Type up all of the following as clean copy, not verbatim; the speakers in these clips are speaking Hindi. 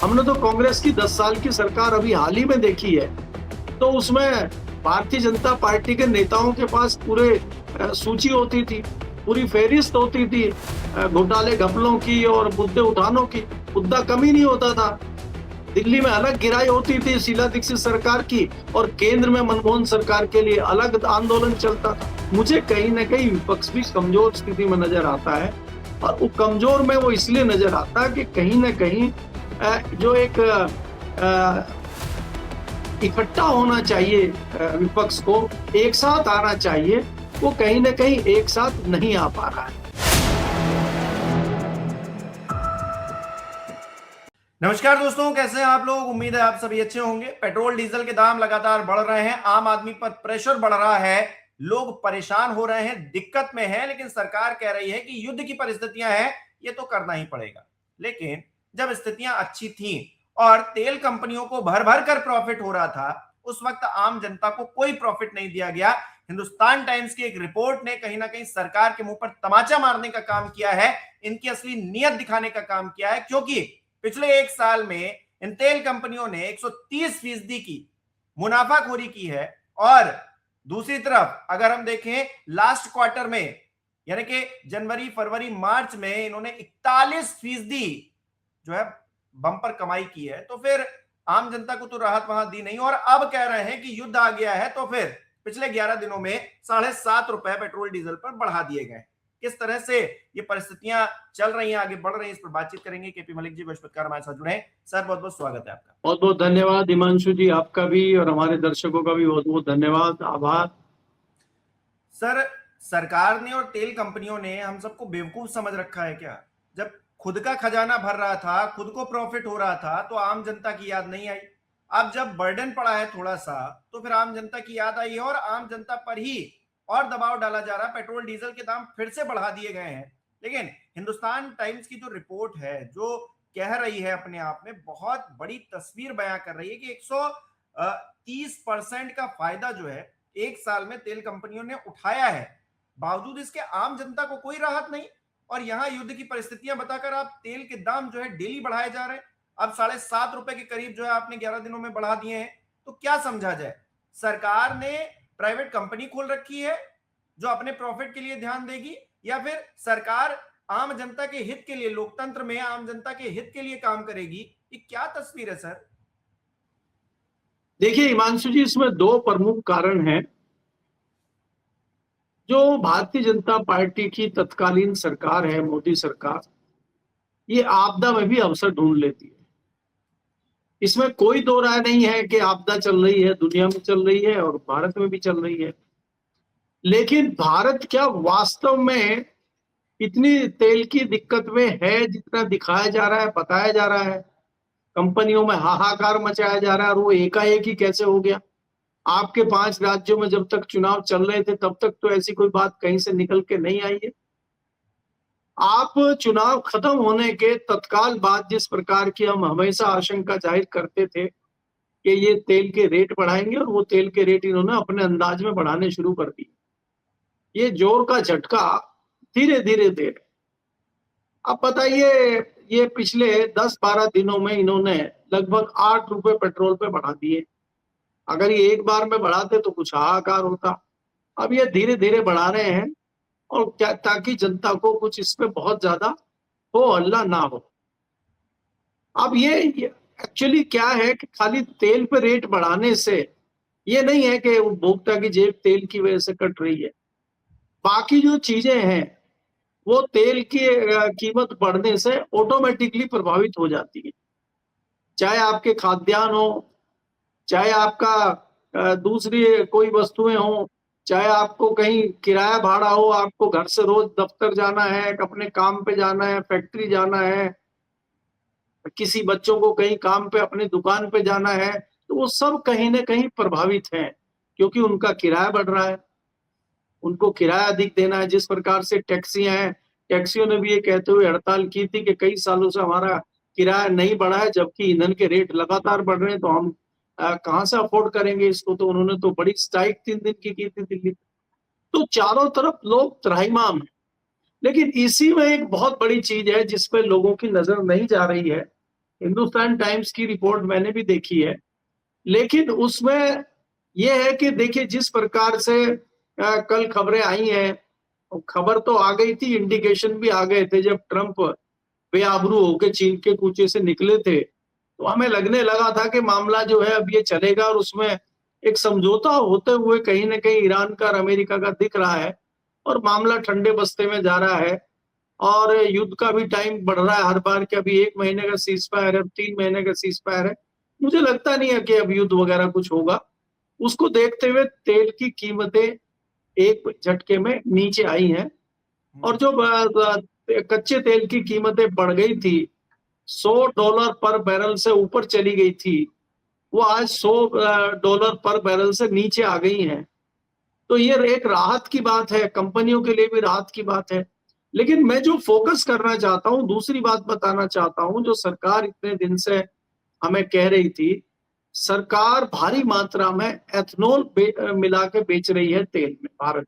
हमने तो कांग्रेस की 10 साल की सरकार अभी हाल ही में देखी है, तो उसमें भारतीय जनता पार्टी के नेताओं के पास पूरे सूची होती थी, पूरी फेहरिस्त होती थी घोटाले घपलों की और मुद्दे उठानों की। मुद्दा कम ही नहीं होता था। दिल्ली में अलग गिराई होती थी शीला दीक्षित सरकार की और केंद्र में मनमोहन सरकार के लिए अलग आंदोलन चलता था। मुझे कहीं ना कहीं विपक्ष भी कमजोर स्थिति में नजर आता है, और वो कमजोर में वो इसलिए नजर आता है कि कहीं ना कहीं जो एक इकट्ठा होना चाहिए, विपक्ष को एक साथ आना चाहिए, वो कहीं ना कहीं एक साथ नहीं आ पा रहा है। नमस्कार दोस्तों, कैसे हैं आप लोग। उम्मीद है आप सभी अच्छे होंगे। पेट्रोल डीजल के दाम लगातार बढ़ रहे हैं, आम आदमी पर प्रेशर बढ़ रहा है, लोग परेशान हो रहे हैं, दिक्कत में हैं, लेकिन सरकार कह रही है कि युद्ध की परिस्थितियां हैं, ये तो करना ही पड़ेगा। लेकिन जब स्थितियां अच्छी थी और तेल कंपनियों को भर भर कर प्रॉफिट हो रहा था, उस वक्त आम जनता को कोई प्रॉफिट नहीं दिया गया। हिंदुस्तान टाइम्स की एक रिपोर्ट ने कहीं ना कहीं सरकार के मुंह पर तमाचा मारने का काम किया है, इनकी असली नीयत दिखाने का काम किया है, क्योंकि पिछले एक साल में इन तेल कंपनियों ने 130% की मुनाफाखोरी की है। और दूसरी तरफ अगर हम देखें लास्ट क्वार्टर में, यानी कि जनवरी फरवरी मार्च में, इन्होंने 41% जो है बम्पर कमाई की है। तो फिर आम जनता को तो राहत वहां दी नहीं, और अब कह रहे हैं कि युद्ध आ गया है, तो फिर पिछले 11 दिनों में ₹7.5 पेट्रोल डीजल पर बढ़ा दिए गए। किस तरह से ये परिस्थितियां चल रही हैं, आगे बढ़ रही हैं, इस पर बातचीत करेंगे। केपी मलिक जी बृहस्पतिवार हमारे साथ जुड़े हैं। सर, बहुत बहुत स्वागत है आपका। बहुत बहुत धन्यवाद हिमांशु जी, आपका भी और हमारे दर्शकों का भी बहुत बहुत धन्यवाद, आभार। सर, सरकार ने और तेल कंपनियों ने हम सबको बेवकूफ समझ रखा है क्या? जब खुद का खजाना भर रहा था, खुद को प्रॉफिट हो रहा था, तो आम जनता की याद नहीं आई। अब जब बर्डन पड़ा है थोड़ा सा, तो फिर आम जनता की याद आई है, और आम जनता पर ही और दबाव डाला जा रहा है। पेट्रोल डीजल के दाम फिर से बढ़ा दिए गए हैं। लेकिन हिंदुस्तान टाइम्स की जो रिपोर्ट है, जो कह रही है अपने आप में बहुत बड़ी तस्वीर बयां कर रही है कि 130% का फायदा जो है एक साल में तेल कंपनियों ने उठाया है, बावजूद इसके आम जनता को कोई राहत नहीं। और यहां युद्ध की परिस्थितियां बताकर आप तेल के दाम जो है डेली बढ़ाए जा रहे हैं। अब ₹7.5 के करीब जो है आपने 11 दिनों में बढ़ा दिए हैं। तो क्या समझा जाए? सरकार ने प्राइवेट कंपनी खोल रखी है जो अपने प्रॉफिट के लिए ध्यान देगी, या फिर सरकार आम जनता के हित के लिए, लोकतंत्र में आम जनता के हित के लिए काम करेगी? ये क्या तस्वीर है सर? देखिए हिमांशु जी, इसमें दो प्रमुख कारण हैं। जो भारतीय जनता पार्टी की तत्कालीन सरकार है, मोदी सरकार, ये आपदा में भी अवसर ढूंढ लेती है। इसमें कोई दो राय नहीं है कि आपदा चल रही है, दुनिया में चल रही है और भारत में भी चल रही है। लेकिन भारत क्या वास्तव में इतनी तेल की दिक्कत में है जितना दिखाया जा रहा है, बताया जा रहा है? कंपनियों में हाहाकार मचाया जा रहा है, और वो एकाएक ही कैसे हो गया? आपके 5 राज्यों में जब तक चुनाव चल रहे थे तब तक तो ऐसी कोई बात कहीं से निकल के नहीं आई है। आप चुनाव खत्म होने के तत्काल बाद जिस प्रकार की हम हमेशा आशंका जाहिर करते थे कि ये तेल के रेट बढ़ाएंगे, और वो तेल के रेट इन्होंने अपने अंदाज में बढ़ाने शुरू कर दिए। ये जोर का झटका धीरे धीरे दे रहे। अब बताइए, ये पिछले 10-12 दिनों में इन्होंने लगभग ₹8 पेट्रोल पे बढ़ा दिए। अगर ये एक बार में बढ़ाते तो कुछ हाहाकार होता। अब ये धीरे धीरे बढ़ा रहे हैं, और क्या, ताकि जनता को कुछ इसमें बहुत ज्यादा हो हल्ला ना हो। अब ये एक्चुअली क्या है कि खाली तेल पे रेट बढ़ाने से ये नहीं है कि उपभोक्ता की जेब तेल की वजह से कट रही है। बाकी जो चीजें हैं वो तेल की कीमत बढ़ने से ऑटोमेटिकली प्रभावित हो जाती है। चाहे आपके खाद्यान्न हो, चाहे आपका दूसरी कोई वस्तुएं हो, चाहे आपको कहीं किराया भाड़ा हो, आपको घर से रोज दफ्तर जाना है, अपने काम पे जाना है, फैक्ट्री जाना है, किसी बच्चों को कहीं काम पे अपनी दुकान पे जाना है, तो वो सब कहीं ना कहीं प्रभावित है, क्योंकि उनका किराया बढ़ रहा है, उनको किराया अधिक देना है। जिस प्रकार से टैक्सियां हैं, टैक्सियों ने भी ये कहते हुए हड़ताल की थी कि कई सालों से हमारा किराया नहीं बढ़ा है, जबकि ईंधन के रेट लगातार बढ़ रहे हैं, तो हम कहाँ से अफोर्ड करेंगे इसको। तो उन्होंने तो बड़ी स्ट्राइक 3 दिन की थी दिल्ली। तो चारों तरफ लोग त्राहिमाम है। लेकिन इसी में एक बहुत बड़ी चीज है जिस पे लोगों की नजर नहीं जा रही है, हिंदुस्तान टाइम्स की रिपोर्ट मैंने भी देखी है, लेकिन उसमें यह है कि देखिए जिस प्रकार से कल खबरें आई हैं, खबर तो आ गई थी, इंडिकेशन भी आ गए थे जब ट्रंप बेआबरू होकर चीन के कूचे से निकले थे, तो हमें लगने लगा था कि मामला जो है अब ये चलेगा और उसमें एक समझौता होते हुए कहीं ना कहीं ईरान का और अमेरिका का दिख रहा है और मामला ठंडे बस्ते में जा रहा है। और युद्ध का भी टाइम बढ़ रहा है हर बार कि अभी 1 महीने का सीज फायर है, अब 3 महीने का सीज फायर है। मुझे लगता नहीं है कि अब युद्ध वगैरह कुछ होगा। उसको देखते हुए तेल की कीमतें एक झटके में नीचे आई हैं और जो कच्चे तेल की कीमतें बढ़ गई थी, $100 पर बैरल से ऊपर चली गई थी, वो आज $100 पर बैरल से नीचे आ गई हैं। तो ये एक राहत की बात है, कंपनियों के लिए भी राहत की बात है। लेकिन मैं जो फोकस करना चाहता हूं, दूसरी बात बताना चाहता हूं, जो सरकार इतने दिन से हमें कह रही थी, सरकार भारी मात्रा में एथनॉल मिला के बेच रही है तेल में भारत।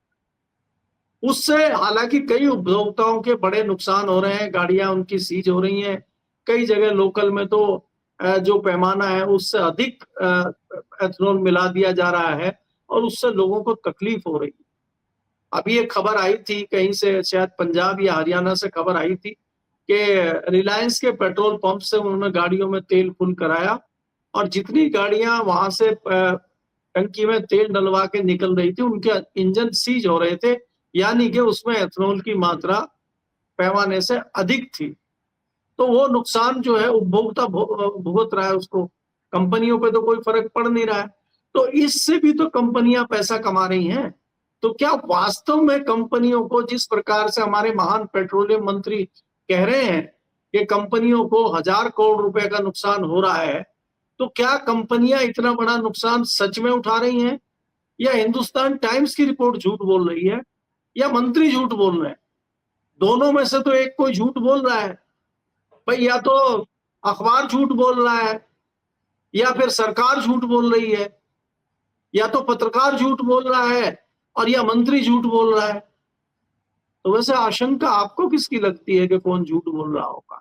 उससे हालांकि कई उपभोक्ताओं के बड़े नुकसान हो रहे हैं, गाड़ियां उनकी सीज हो रही हैं, कई जगह लोकल में तो जो पैमाना है उससे अधिक एथनॉल मिला दिया जा रहा है और उससे लोगों को तकलीफ हो रही है। अभी एक खबर आई थी कहीं से, शायद पंजाब या हरियाणा से खबर आई थी कि रिलायंस के पेट्रोल पंप से उन्होंने गाड़ियों में तेल फुल कराया और जितनी गाड़ियां वहां से टंकी में तेल डलवा के निकल रही थी उनके इंजन सीज हो रहे थे, यानी कि उसमें एथनॉल की मात्रा पैमाने से अधिक थी। तो वो नुकसान जो है उपभोक्ता भुगत रहा है उसको, कंपनियों पे तो कोई फर्क पड़ नहीं रहा है। तो इससे भी तो कंपनियां पैसा कमा रही हैं। तो क्या वास्तव में कंपनियों को, जिस प्रकार से हमारे महान पेट्रोलियम मंत्री कह रहे हैं कि कंपनियों को 1000 करोड़ रुपए का नुकसान हो रहा है, तो क्या कंपनियां इतना बड़ा नुकसान सच में उठा रही हैं या हिंदुस्तान टाइम्स की रिपोर्ट झूठ बोल रही है या मंत्री झूठ बोल रहे हैं? दोनों में से तो एक कोई झूठ बोल रहा है भाई, या तो अखबार झूठ बोल रहा है या फिर सरकार झूठ बोल रही है, या तो पत्रकार झूठ बोल रहा है और या मंत्री झूठ बोल रहा है। तो वैसे आशंका आपको किसकी लगती है कि कौन झूठ बोल रहा होगा?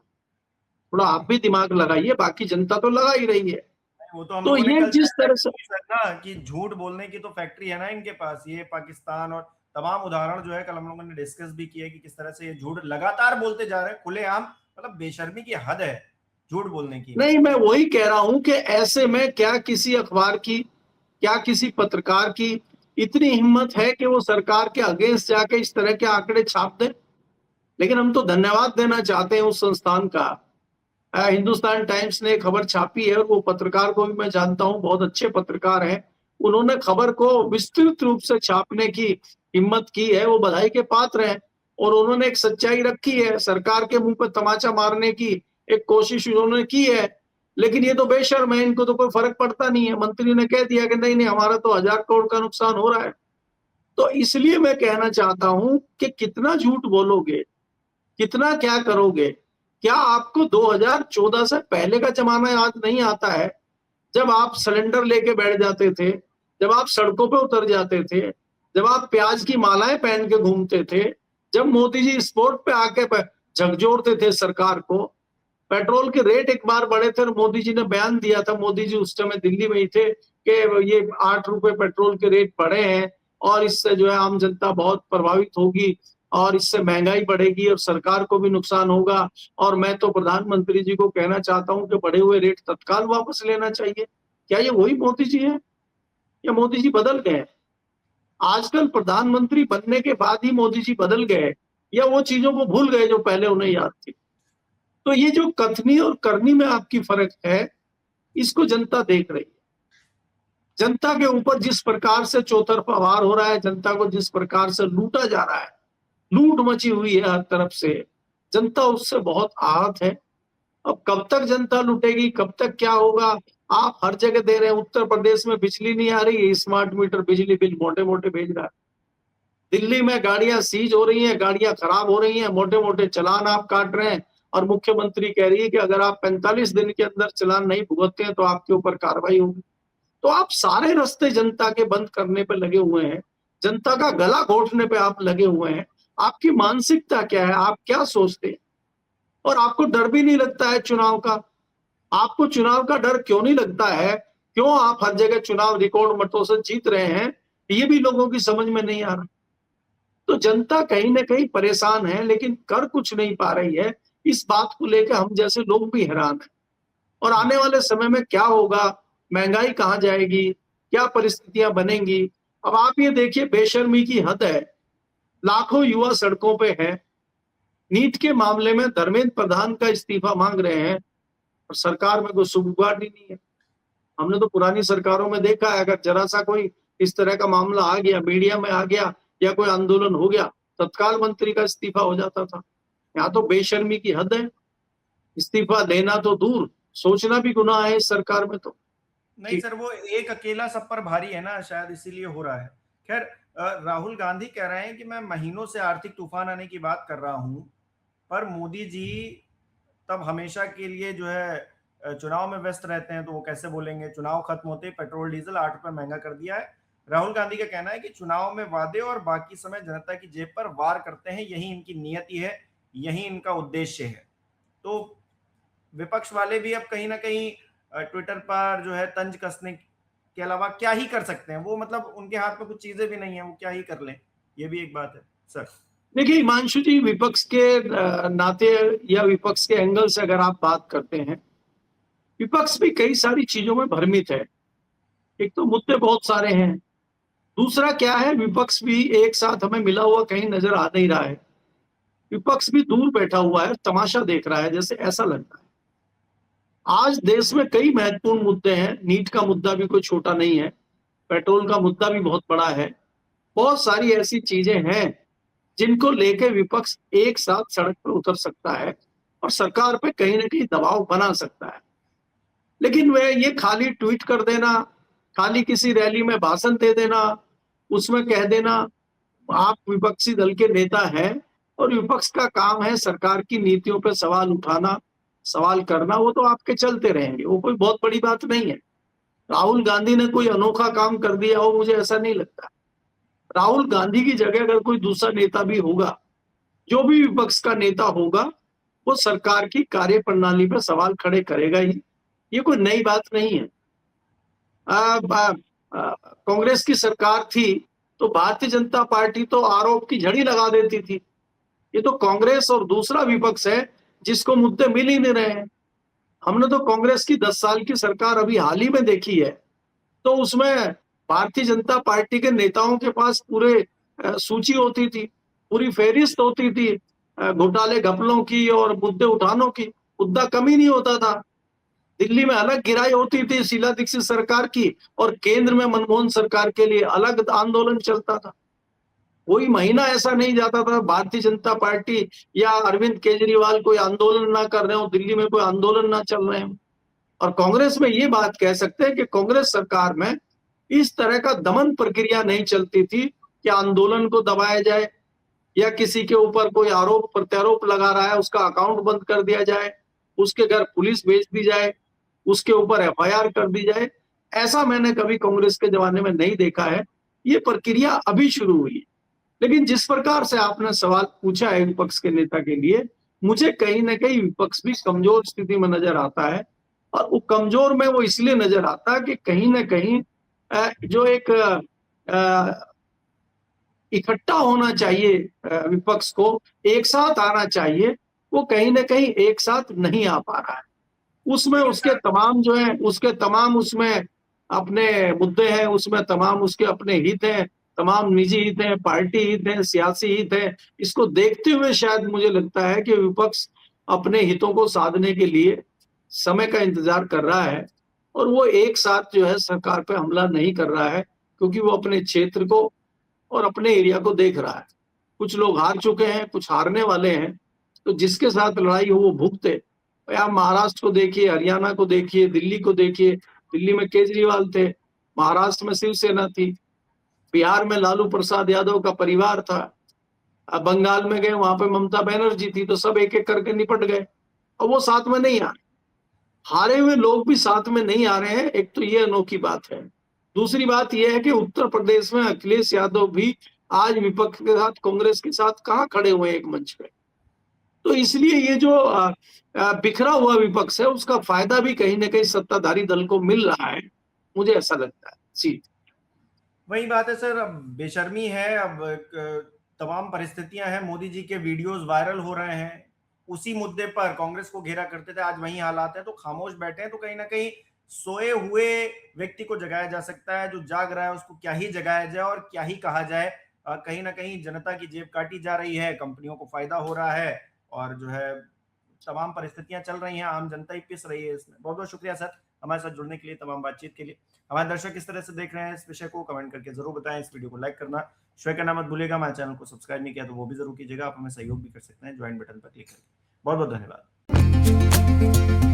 थोड़ा आप भी दिमाग लगाइए, बाकी जनता तो लगा ही रही है। वो तो हम तो लोगों ने ये कल जिस तरह से ना कि झूठ बोलने की तो फैक्ट्री है ना इनके पास, ये पाकिस्तान और तमाम उदाहरण जो है कल हम लोगों ने डिस्कस भी किया कि किस तरह से ये झूठ लगातार बोलते जा रहे हैं, खुलेआम, मतलब बेशर्मी की हद है झूठ बोलने की। नहीं, मैं वही कह रहा हूं कि ऐसे में क्या किसी अखबार की, क्या किसी पत्रकार की इतनी हिम्मत है कि वो सरकार के अगेंस्ट जाके इस तरह के आंकड़े छाप दे? लेकिन हम तो धन्यवाद देना चाहते हैं उस संस्थान का। हिंदुस्तान टाइम्स ने खबर छापी है और वो पत्रकार को भी मैं जानता हूं, बहुत अच्छे पत्रकार हैं। उन्होंने खबर को विस्तृत रूप से छापने की हिम्मत की है, वो बधाई के पात्र हैं। और उन्होंने एक सच्चाई रखी है, सरकार के मुंह पर तमाचा मारने की एक कोशिश उन्होंने की है। लेकिन ये तो बेशर्म है, इनको तो कोई फर्क पड़ता नहीं है। मंत्री ने कह दिया कि नहीं नहीं, हमारा तो 1000 करोड़ का नुकसान हो रहा है। तो इसलिए मैं कहना चाहता हूं कि कितना झूठ बोलोगे, कितना क्या करोगे? क्या आपको 2014 से पहले का जमाना याद नहीं आता है, जब आप सिलेंडर लेके बैठ जाते थे, जब आप सड़कों पे उतर जाते थे, जब आप प्याज की मालाएं पहन के घूमते थे, जब मोदी जी स्पोर्ट पे आके झकझोरते थे सरकार को? पेट्रोल के रेट एक बार बढ़े थे और मोदी जी ने बयान दिया था, मोदी जी उस समय दिल्ली में ही थे, कि ये 8 रुपए पेट्रोल के रेट बढ़े हैं और इससे जो है आम जनता बहुत प्रभावित होगी और इससे महंगाई बढ़ेगी और सरकार को भी नुकसान होगा। और मैं तो प्रधानमंत्री जी को कहना चाहता हूं कि बढ़े हुए रेट तत्काल वापस लेना चाहिए। क्या ये वही मोदी जी हैं या मोदी जी बदल गए? आजकल प्रधानमंत्री बनने के बाद ही मोदी जी बदल गए या वो चीजों को भूल गए जो पहले उन्हें याद थी? तो ये जो कथनी और करनी में आपकी फर्क है, इसको जनता देख रही है। जनता के ऊपर जिस प्रकार से चौतरफा वार हो रहा है, जनता को जिस प्रकार से लूटा जा रहा है, लूट मची हुई है हर तरफ से, जनता उससे बहुत आहत है। अब कब तक जनता लूटेगी, कब तक क्या होगा? आप हर जगह दे रहे हैं। उत्तर प्रदेश में बिजली नहीं आ रही है, स्मार्ट मीटर बिजली बिल मोटे मोटे भेज रहा है। दिल्ली में गाड़ियां सीज हो रही हैं, गाड़ियां खराब हो रही हैं, मोटे मोटे चालान आप काट रहे हैं और मुख्यमंत्री कह रही है कि अगर आप 45 दिन के अंदर चालान नहीं भुगतते हैं तो आपके ऊपर कार्रवाई होगी। तो आप सारे रास्ते जनता के बंद करने पे लगे हुए हैं, जनता का गला घोटने पे आप लगे हुए हैं। आपकी मानसिकता क्या है? आप क्या सोचते हैं? और आपको डर भी नहीं लगता है चुनाव का? आपको चुनाव का डर क्यों नहीं लगता है? क्यों आप हर जगह चुनाव रिकॉर्ड मतों से जीत रहे हैं? ये भी लोगों की समझ में नहीं आ रहा। तो जनता कहीं ना कहीं परेशान है, लेकिन कर कुछ नहीं पा रही है। इस बात को लेकर हम जैसे लोग भी हैरान हैं। और आने वाले समय में क्या होगा, महंगाई कहाँ जाएगी, क्या परिस्थितियां बनेंगी? अब आप ये देखिए, बेशर्मी की हद है। लाखों युवा सड़कों पे हैं। नीट के मामले में धर्मेंद्र प्रधान का इस्तीफा मांग रहे हैं और सरकार में कोई सुगबुगाहट ही नहीं है। हमने तो पुरानी सरकारों में देखा है, अगर जरा सा कोई इस तरह का मामला आ गया, मीडिया में आ गया या कोई आंदोलन हो गया, तत्काल मंत्री का इस्तीफा हो जाता था। यहाँ तो बेशर्मी की हद है। इस्तीफा देना तो दूर, सोचना भी गुनाह है इस सरकार में तो। नहीं सर, वो एक अकेला सब पर भारी है ना, शायद इसीलिए हो रहा है। खैर, राहुल गांधी कह रहे हैं कि मैं महीनों से आर्थिक तूफान आने की बात कर रहा हूं, पर मोदी जी तब हमेशा के लिए जो है चुनाव में व्यस्त रहते हैं, तो वो कैसे बोलेंगे? चुनाव खत्म होते ही पेट्रोल डीजल 8 रुपए महंगा कर दिया है। राहुल गांधी का कहना है कि चुनाव में वादे और बाकी समय जनता की जेब पर वार करते हैं, यही इनकी नियति है, यही इनका उद्देश्य है। तो विपक्ष वाले भी अब कहीं ना कहीं ट्विटर पर जो है तंज कसने के अलावा क्या ही कर सकते हैं? वो मतलब उनके हाथ में कुछ चीजें भी नहीं है, वो क्या ही कर लें, ये भी एक बात है सर। देखिए हिमांशु जी, विपक्ष के नाते या विपक्ष के एंगल से अगर आप बात करते हैं, विपक्ष भी कई सारी चीजों में भ्रमित है। एक तो मुद्दे बहुत सारे हैं, दूसरा क्या है, विपक्ष भी एक साथ हमें मिला हुआ कहीं नजर आ नहीं रहा है। विपक्ष भी दूर बैठा हुआ है, तमाशा देख रहा है, जैसे ऐसा लगता है। आज देश में कई महत्वपूर्ण मुद्दे हैं। नीट का मुद्दा भी कोई छोटा नहीं है, पेट्रोल का मुद्दा भी बहुत बड़ा है। बहुत सारी ऐसी चीजें हैं जिनको लेकर विपक्ष एक साथ सड़क पर उतर सकता है और सरकार पे कहीं ना कहीं दबाव बना सकता है। लेकिन वह ये खाली ट्वीट कर देना, खाली किसी रैली में भाषण दे देना, उसमें कह देना आप विपक्षी दल के नेता हैं और विपक्ष का काम है सरकार की नीतियों पर सवाल उठाना, सवाल करना, वो तो आपके चलते रहेंगे, वो कोई बहुत बड़ी बात नहीं है। राहुल गांधी ने कोई अनोखा काम कर दिया हो, मुझे ऐसा नहीं लगता। राहुल गांधी की जगह अगर कोई दूसरा नेता भी होगा, जो भी विपक्ष का नेता होगा, वो सरकार की कार्य प्रणाली पर सवाल खड़े करेगा ही। ये कोई नई बात नहीं है। कांग्रेस की सरकार थी तो भारतीय जनता पार्टी तो आरोप की झड़ी लगा देती थी। ये तो कांग्रेस और दूसरा विपक्ष है जिसको मुद्दे मिल ही नहीं रहे हैं। हमने तो कांग्रेस की 10 साल की सरकार अभी हाल ही में देखी है, तो उसमें भारतीय जनता पार्टी के नेताओं के पास पूरे सूची होती थी, पूरी फेहरिस्त होती थी घोटाले घपलों की और मुद्दे उठानों की। मुद्दा कम ही नहीं होता था। दिल्ली में अलग गिराई होती थी शीला दीक्षित सरकार की और केंद्र में मनमोहन सरकार के लिए अलग आंदोलन चलता था। कोई महीना ऐसा नहीं जाता था भारतीय जनता पार्टी या अरविंद केजरीवाल कोई आंदोलन ना कर रहे हो, दिल्ली में कोई आंदोलन ना चल रहे हो। और कांग्रेस में ये बात कह सकते हैं कि कांग्रेस सरकार में इस तरह का दमन प्रक्रिया नहीं चलती थी कि आंदोलन को दबाया जाए या किसी के ऊपर कोई आरोप प्रत्यारोप लगा रहा है उसका अकाउंट बंद कर दिया जाए, उसके घर पुलिस भेज दी जाए, उसके ऊपर एफआईआर कर दी जाए। ऐसा मैंने कभी कांग्रेस के जमाने में नहीं देखा है। ये प्रक्रिया अभी शुरू हुई है। लेकिन जिस प्रकार से आपने सवाल पूछा है विपक्ष के नेता के लिए, मुझे कहीं ना कहीं विपक्ष भी कमजोर स्थिति में नजर आता है। और वो कमजोर में वो इसलिए नजर आता है कि कहीं ना कहीं जो एक इकट्ठा होना चाहिए, विपक्ष को एक साथ आना चाहिए, वो कहीं ना कहीं एक साथ नहीं आ पा रहा है। उसमें उसके तमाम जो है, उसके तमाम उसमें अपने मुद्दे हैं, उसमें तमाम उसके अपने हित हैं, तमाम निजी हित हैं, पार्टी हित हैं, सियासी हित हैं। इसको देखते हुए शायद मुझे लगता है कि विपक्ष अपने हितों को साधने के लिए समय का इंतजार कर रहा है और वो एक साथ जो है सरकार पे हमला नहीं कर रहा है, क्योंकि वो अपने क्षेत्र को और अपने एरिया को देख रहा है। कुछ लोग हार चुके हैं, कुछ हारने वाले हैं, तो जिसके साथ लड़ाई हो वो भुगते। आप महाराष्ट्र को देखिए, हरियाणा को देखिए, दिल्ली को देखिए। दिल्ली में केजरीवाल थे, महाराष्ट्र में शिवसेना थी, बिहार में लालू प्रसाद यादव का परिवार था, अब बंगाल में गए वहां पे ममता बनर्जी थी, तो सब एक एक करके निपट गए और वो साथ में नहीं आ रहे। हारे हुए लोग भी साथ में नहीं आ रहे हैं। एक तो ये अनोखी बात है। दूसरी बात यह है कि उत्तर प्रदेश में अखिलेश यादव भी आज विपक्ष के साथ, कांग्रेस के साथ कहां खड़े हुए हैं एक मंच पे। तो इसलिए ये जो बिखरा हुआ विपक्ष है उसका फायदा भी कहीं ना कहीं सत्ताधारी दल को मिल रहा है, मुझे ऐसा लगता है। जी, वही बात है सर, अब बेशर्मी है, अब तमाम परिस्थितियां हैं, मोदी जी के वीडियोस वायरल हो रहे हैं, उसी मुद्दे पर कांग्रेस को घेरा करते थे, आज वही हालात है, तो खामोश बैठे हैं। तो कहीं ना कहीं सोए हुए व्यक्ति को जगाया जा सकता है, जो जाग रहा है उसको क्या ही जगाया जाए और क्या ही कहा जाए। कहीं ना कहीं जनता की जेब काटी जा रही है, कंपनियों को फायदा हो रहा है, और जो है तमाम परिस्थितियां चल रही हैं, आम जनता ही पिस रही है इसमें। बहुत बहुत शुक्रिया सर हमारे साथ जुड़ने के लिए, तमाम बातचीत के लिए। हमारे दर्शक किस तरह से देख रहे हैं इस विषय को कमेंट करके जरूर बताएं। इस वीडियो को लाइक करना, शेयर करना मत भूलिएगा। हमारे चैनल को सब्सक्राइब नहीं किया तो वो भी जरूर कीजिएगा। आप हमें सहयोग भी कर सकते हैं ज्वाइन बटन पर क्लिक करके। बहुत बहुत धन्यवाद।